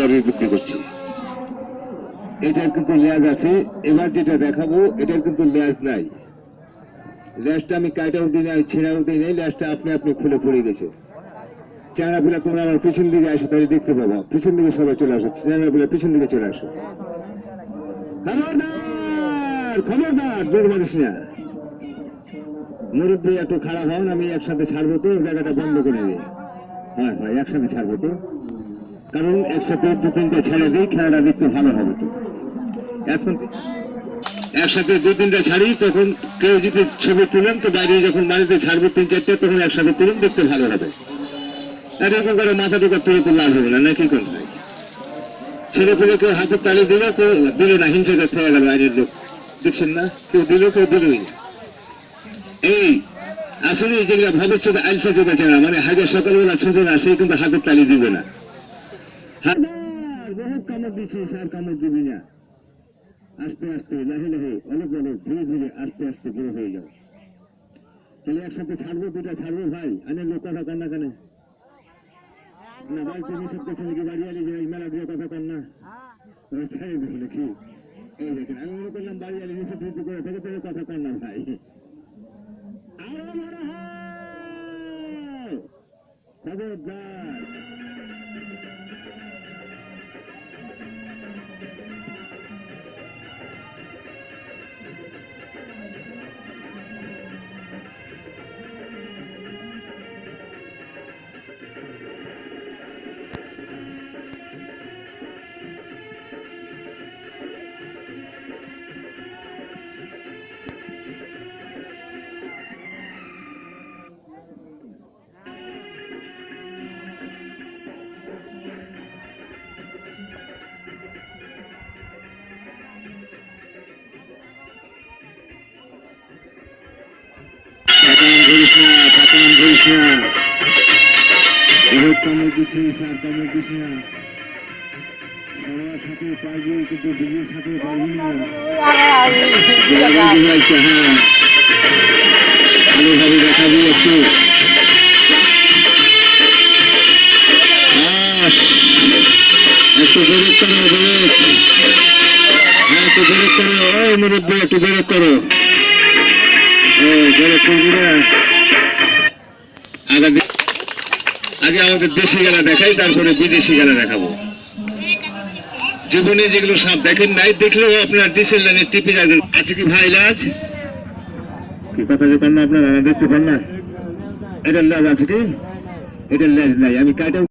তৈরি বুদ্ধি করছি। এটার কিন্তু লেজ আছে, এবার যেটা দেখাবো এটার কিন্তু লেজ নাই। লেজটা আমি কাটাও দিই নাই, ছেঁড়াও দিই নাই, লেজটা আপনি আপনি খুলে পড়ে গেছে। চ্যাংড়া ফুলা তোমরা আমার পিছন দিকে আসো, তাহলে দেখতে পাবো। পিছন দিকে সবাই চলে আসো, চ্যাংড়া ফুলা পিছন দিকে চলে আসো। খবরদার খবরদার, জোর মানুষ না। মুরব্বী একটু খারাপ হন, আমি একসাথে ছাড়বো তো, জায়গাটা বন্ধ করে দিই। হ্যাঁ ভাই, একসাথে ছাড়বো তো, কারণ একসাথে দু তিনটা ছেড়ে দিই, খেলাটা দেখতে ভালো হবে তো। এখন একসাথে দু তিনটা ছাড়ি, তখন কেউ যদি ছবি তুলেন তো বাইরে যখন বাড়িতে ছাড়বো তিন চারটে, তখন একসাথে তুলুন, দেখতে ভালো হবে। এরকম করে মাথা টোকা তুলে তো লাভ হবে না, নাকি কোন ভাই? ছেলে পেলে কেউ হাতে তালি দিল, কেউ দিল না, হিংসা থেকে গেল বাইরের লোক, দেখছেন না? কেউ দিল, কেউ দিলই না। এই আসলে যেগুলা ভবিষ্যৎ আইলসা চোখা চেনা, মানে হাজার সকালবেলা ছুঁচে না, সেই কিন্তু হাতের তালি দিবে না। বহুত কামড় দিচ্ছিস, আর কামড় দিবি না। আস্তে আস্তে, লাহে লাহে, অনেক অনেক, ধীরে ধীরে, আস্তে আস্তে বড় হয়ে যাও। তাহলে একসাথে ছাড়বো, দুটা ছাড়বো ভাই। আনের লোক কথা কন না কেন? না বাড়িতে নিষেধ করছে নাকি? বাড়ি আলি যে মেলা দিয়ে কথা কন না, ছেড়ে দেবো নাকি? এই দেখেন, আমি মনে করলাম বাড়ি আলি নিষেধ করে থেকে থেকে কথা কন না ভাই। আরো মারা হয়, খবরদার। পাকান ধরিস না, বহুত কামড় দিছিস, আর কামড় দিস না। সবার সাথে পারবি, কিন্তু দিদির সাথে পারবি না। হ্যাঁ, ভালোভাবে দেখাবি একটু। একটু বেরেক করো, বেরেক। হ্যাঁ, একটু বেরেক করো, ওই মুরব্বী একটু বেরেক করো। আগে আমাদের দেশি খেলা দেখাই, তারপরে বিদেশি খেলা দেখাবো। জীবনে যেগুলো সাপ দেখেন নাই, দেখলেও আপনার ডিসেল লাইনে টিপে যাবেন। আছে কি ভাই লাজ? কি কথা যে পান না আপনারা দেখতে পান না? এটার লাজ আছে কি? এটার লাজ নাই, আমি কাটা